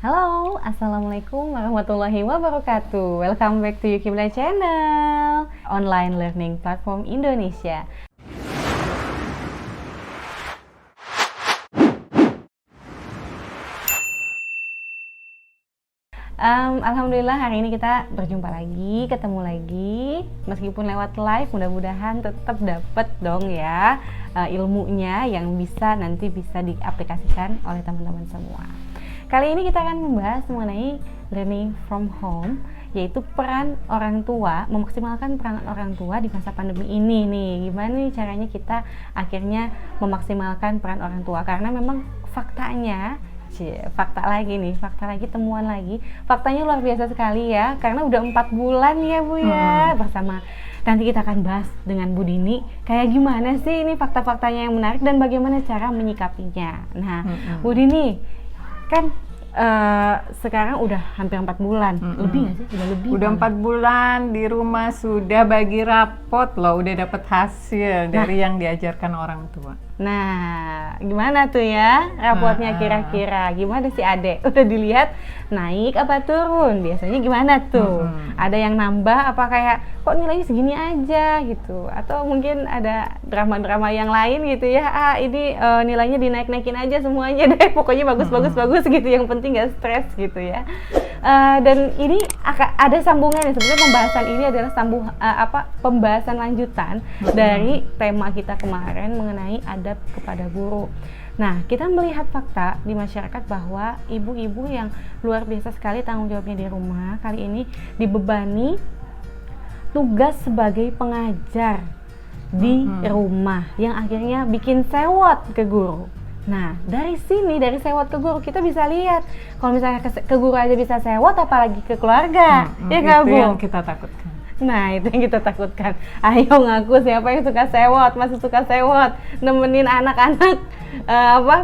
Halo, Assalamualaikum warahmatullahi wabarakatuh. Welcome back to Yukibla Channel, online learning platform Indonesia. Alhamdulillah hari ini kita berjumpa lagi, ketemu lagi. Meskipun lewat live, mudah-mudahan tetap dapat dong ya ilmunya yang bisa diaplikasikan oleh teman-teman semua. Kali ini kita akan membahas mengenai learning from home, yaitu peran orang tua, memaksimalkan peran orang tua di masa pandemi ini nih. Gimana nih caranya kita akhirnya memaksimalkan peran orang tua? Karena memang faktanya, temuan lagi. Faktanya luar biasa sekali ya, karena udah 4 bulan ya Bu ya, bersama. Nanti kita akan bahas dengan Bu Dini, kayak gimana sih ini fakta-faktanya yang menarik dan bagaimana cara menyikapinya. Nah, Bu Dini, kan sekarang udah hampir 4 bulan, lebih nggak sih? Udah 4 bulan di rumah, sudah bagi rapot loh, udah dapet hasil dari yang diajarkan orang tua. Nah, gimana tuh ya rapotnya kira-kira? Gimana sih Adek? Udah dilihat naik apa turun? Biasanya gimana tuh? Ada yang nambah apa kayak kok nilainya segini aja gitu? Atau mungkin ada drama-drama yang lain gitu ya? Ini nilainya dinaik-naikin aja semuanya deh. Pokoknya bagus gitu. Yang penting nggak stres gitu ya. Dan ini ada sambungannya. Sebenarnya pembahasan ini adalah pembahasan lanjutan dari tema kita kemarin mengenai adab kepada guru. Nah, kita melihat fakta di masyarakat bahwa ibu-ibu yang luar biasa sekali tanggung jawabnya di rumah kali ini dibebani tugas sebagai pengajar di rumah yang akhirnya bikin sewot ke guru. Nah, dari sewot ke guru kita bisa lihat kalau misalnya ke guru aja bisa sewot, apalagi ke keluarga. Ya nggak Bu? Itu yang kita takutkan. Nah, itu yang kita takutkan. Ayo ngaku siapa yang suka sewot, masih suka sewot, nemenin anak-anak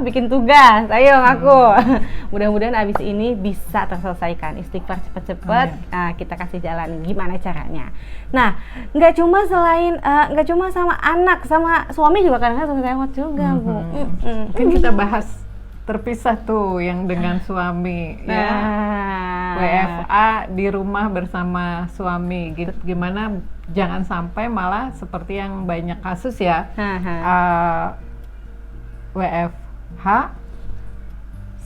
bikin tugas. Ayo ngaku. Mudah-mudahan abis ini bisa terselesaikan. Istighfar cepet-cepet. Kita kasih jalan gimana caranya. Nah, nggak cuma sama anak, sama suami juga kadang-kadang suka sewot juga, Bu. Mungkin kita bahas terpisah tuh yang dengan suami ya. WFA di rumah bersama suami gitu. Gimana jangan sampai malah seperti yang banyak kasus ya. WFH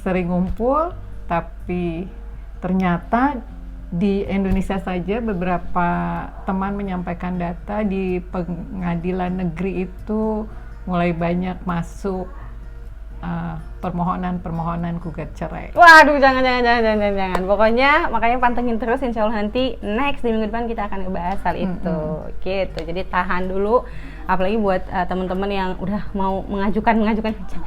sering ngumpul, tapi ternyata di Indonesia saja beberapa teman menyampaikan data di pengadilan negeri itu mulai banyak masuk permohonan gugat cerai. Waduh, jangan. Pokoknya makanya pantengin terus, insya Allah nanti next di minggu depan kita akan ngebahas hal itu. Gitu. Jadi tahan dulu, apalagi buat teman-teman yang udah mau mengajukan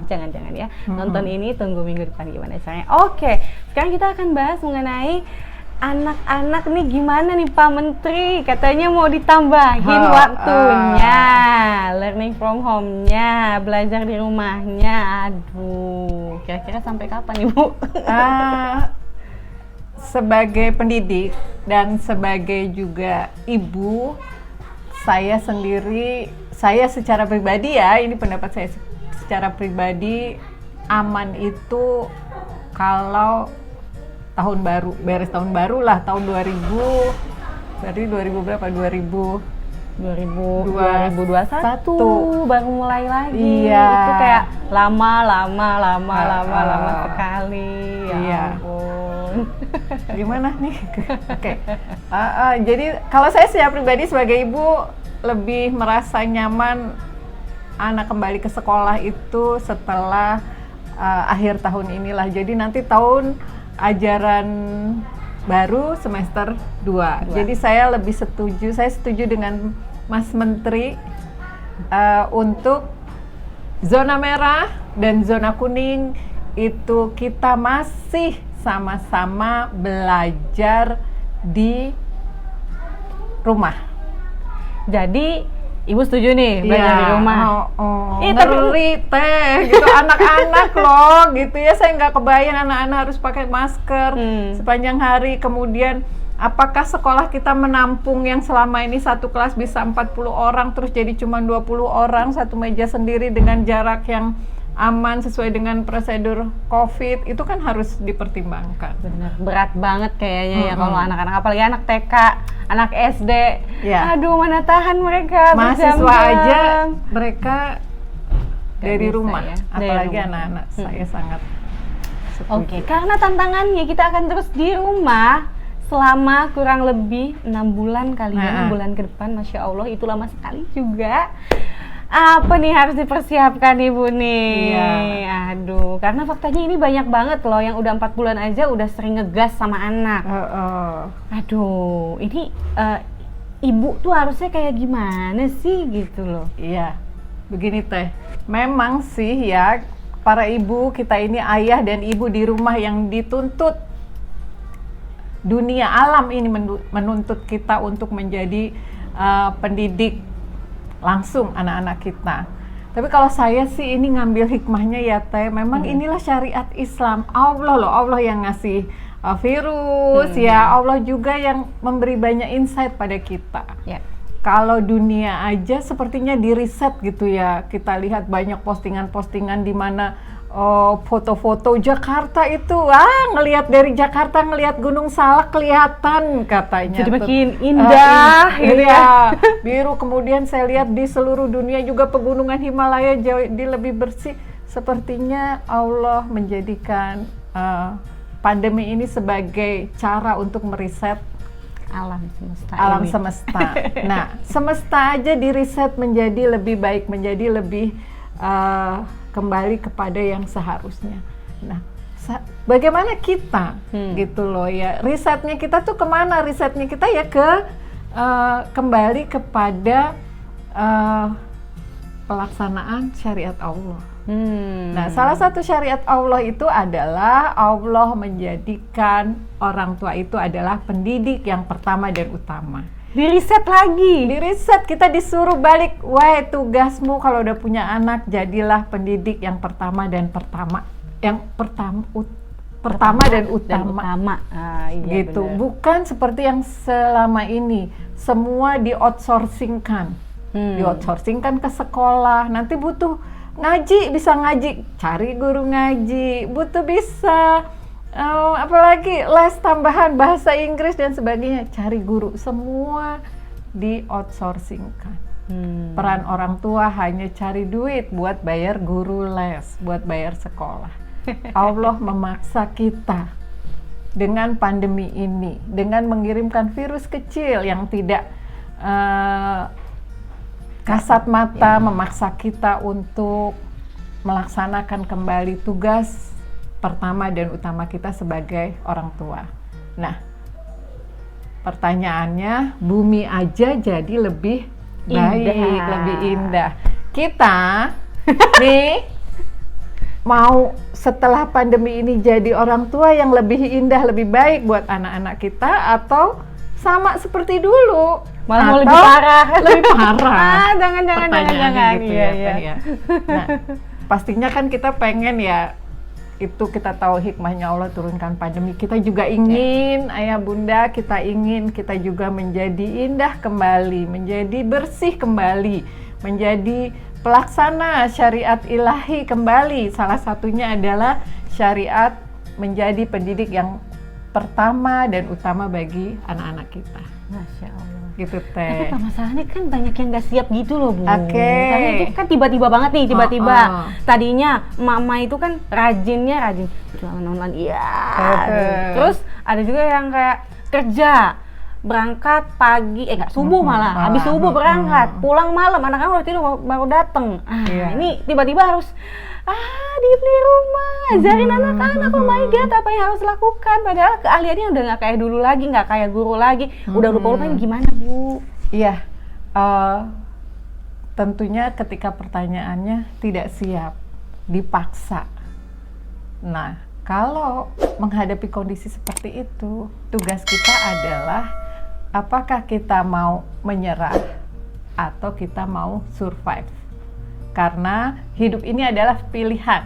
jangan ya. Nonton ini, tunggu minggu depan gimana caranya. Oke, sekarang kita akan bahas mengenai anak-anak nih, gimana nih Pak Menteri, katanya mau ditambahin waktunya, learning from home-nya, belajar di rumahnya. Aduh, kira-kira sampai kapan nih Bu? Sebagai pendidik dan sebagai juga ibu, saya secara pribadi ya, ini pendapat saya secara pribadi, aman itu kalau tahun baru, beres tahun baru lah, tahun 2000 berapa? 2021 baru mulai lagi. Iya. Itu kayak lama sekali. Ya ampun. Gimana nih? Oke. Jadi kalau saya secara pribadi sebagai ibu lebih merasa nyaman anak kembali ke sekolah itu setelah akhir tahun inilah. Jadi nanti tahun ajaran baru semester 2. Jadi saya setuju dengan Mas Menteri untuk zona merah dan zona kuning itu kita masih sama-sama belajar di rumah. Jadi Ibu setuju nih belajar di rumah? Ngeri teh gitu, anak-anak loh gitu ya, saya nggak kebayang anak-anak harus pakai masker sepanjang hari. Kemudian apakah sekolah kita menampung yang selama ini satu kelas bisa 40 orang terus jadi cuma 20 orang, satu meja sendiri dengan jarak yang aman sesuai dengan prosedur COVID, itu kan harus dipertimbangkan. Bener, berat banget kayaknya ya kalau anak-anak, apalagi anak TK, anak SD. Ya. Aduh, mana tahan mereka Mahasiswa berjam-jam. aja mereka dari bisa rumah, ya, dari apalagi rumah. anak-anak. Saya sangat setuju. Oke, karena tantangannya kita akan terus di rumah selama kurang lebih 6 bulan kali ya, 6 bulan ke depan, Masya Allah, itu lama sekali juga. Apa nih harus dipersiapkan Ibu nih? Iya. Aduh, karena faktanya ini banyak banget loh yang udah 4 bulan aja udah sering ngegas sama anak. Aduh, ini ibu tuh harusnya kayak gimana sih gitu loh? Iya, begini Teh. Memang sih ya, para ibu kita ini ayah dan ibu di rumah yang dituntut dunia alam ini menuntut kita untuk menjadi pendidik langsung anak-anak kita. Tapi kalau saya sih ini ngambil hikmahnya ya Teh, memang inilah syariat Islam. Allah loh, Allah yang ngasih virus ya, Allah juga yang memberi banyak insight pada kita. Ya. Kalau dunia aja sepertinya di riset gitu ya, kita lihat banyak postingan-postingan di mana foto-foto Jakarta itu, ngelihat dari Jakarta ngelihat Gunung Salak kelihatan katanya. Jadi makin indah gitu ya. Biru. Kemudian saya lihat di seluruh dunia juga pegunungan Himalaya jadi lebih bersih. Sepertinya Allah menjadikan pandemi ini sebagai cara untuk meriset Alam semesta. alam semesta. Nah, semesta aja diriset menjadi lebih baik, menjadi lebih kembali kepada yang seharusnya. Nah, bagaimana kita gitu loh ya, risetnya kita tuh kemana? Risetnya kita ya ke kembali kepada pelaksanaan syariat Allah. Nah, salah satu syariat Allah itu adalah Allah menjadikan orang tua itu adalah pendidik yang pertama dan utama. Diriset lagi. Diriset, kita disuruh balik, wah tugasmu kalau udah punya anak jadilah pendidik yang pertama dan utama. Iya, gitu. bener. Bukan seperti yang selama ini semua di-outsourcingkan. Di-outsourcingkan ke sekolah. Nanti butuh ngaji, bisa ngaji, cari guru ngaji. Butuh bisa apalagi les tambahan bahasa Inggris dan sebagainya, cari guru, semua di-outsourcingkan. Peran orang tua hanya cari duit buat bayar guru les, buat bayar sekolah. Allah memaksa kita dengan pandemi ini, dengan mengirimkan virus kecil yang tidak kasat mata, memaksa kita untuk melaksanakan kembali tugas pertama dan utama kita sebagai orang tua. Nah, pertanyaannya, bumi aja jadi lebih baik, lebih indah. Kita nih mau setelah pandemi ini jadi orang tua yang lebih indah, lebih baik buat anak-anak kita, atau sama seperti dulu? Malah mau lebih parah. Lebih parah. Jangan. Gitu Iya. ya. Nah, pastinya kan kita pengen ya, itu kita tahu hikmahnya Allah turunkan pandemi. Kita juga ingin, ayah bunda, kita ingin kita juga menjadi indah kembali, menjadi bersih kembali, menjadi pelaksana syariat ilahi kembali. Salah satunya adalah syariat menjadi pendidik yang pertama dan utama bagi anak-anak kita. Masya Allah. Gitu Tapi Teh. masalahnya kan banyak yang nggak siap gitu loh Bu. Oke. Karena itu kan tiba-tiba banget nih, tiba-tiba. Tadinya mama itu kan rajin nonton, iya. Terus ada juga yang kayak kerja, berangkat pagi, subuh malah, habis subuh berangkat, pulang malam, anak-anak udah tidur baru dateng. Ini tiba-tiba harus diem di rumah, ajarin anak-anak, oh my god, apa yang harus lakukan? Padahal keahliannya udah nggak kayak dulu lagi, nggak kayak guru lagi, udah lupa-lupa. Gimana Bu? Iya, tentunya ketika pertanyaannya tidak siap, dipaksa. Nah, kalau menghadapi kondisi seperti itu, tugas kita adalah apakah kita mau menyerah atau kita mau survive. Karena hidup ini adalah pilihan.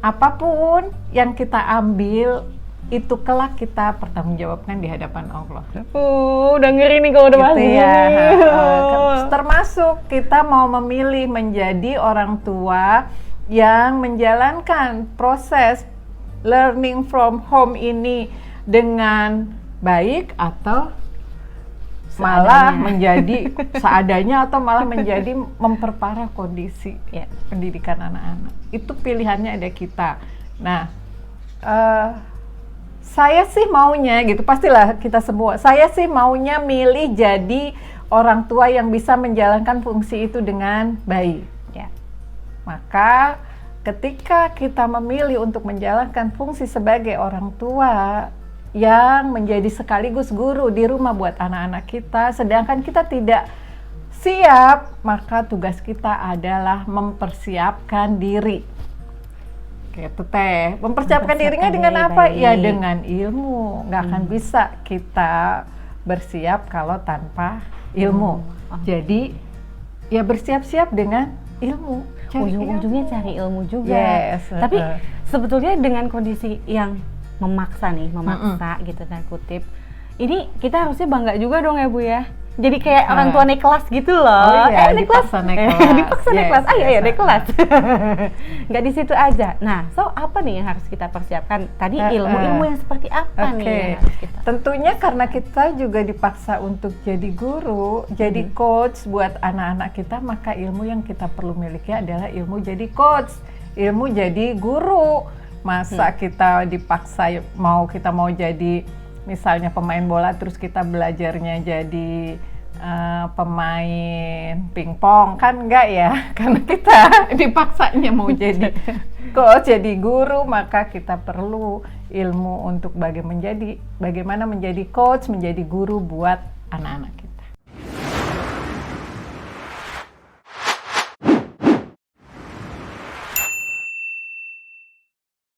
Apapun yang kita ambil, itu kelak kita pertanggungjawabkan di hadapan Allah. Udah ngeri nih kalau udah bahas Gitu gini. ya. Termasuk kita mau memilih menjadi orang tua yang menjalankan proses learning from home ini dengan baik atau malah menjadi seadanya atau malah menjadi memperparah kondisi pendidikan anak-anak. Itu pilihannya ada kita. Nah, saya sih maunya gitu, pastilah kita semua, saya sih maunya milih jadi orang tua yang bisa menjalankan fungsi itu dengan baik. Maka ketika kita memilih untuk menjalankan fungsi sebagai orang tua yang menjadi sekaligus guru di rumah buat anak-anak kita, sedangkan kita tidak siap, maka tugas kita adalah mempersiapkan diri. Gitu teh, mempersiapkan dirinya dengan apa? Baik. Ya dengan ilmu. Nggak akan bisa kita bersiap kalau tanpa ilmu. Jadi ya bersiap-siap dengan ilmu. Ujung-ujungnya cari ilmu juga. Tapi sebetulnya dengan kondisi yang memaksa gitu tanda kutip, ini kita harusnya bangga juga dong ya Bu ya. Jadi kayak orang tua naik kelas gitu loh. Naik kelas. Dipaksa naik kelas. Ayo naik kelas. Nggak di situ aja. Nah, apa nih yang harus kita persiapkan? Tadi ilmu yang seperti apa nih yang harus kita? Tentunya karena kita juga dipaksa untuk jadi guru, jadi coach buat anak-anak kita, maka ilmu yang kita perlu miliki adalah ilmu jadi coach, ilmu jadi guru. Masa kita dipaksa kita mau jadi misalnya pemain bola terus kita belajarnya jadi pemain pingpong, kan enggak ya, karena kita dipaksanya mau jadi coach, jadi guru, maka kita perlu ilmu untuk bagaimana menjadi coach, menjadi guru buat anak-anak.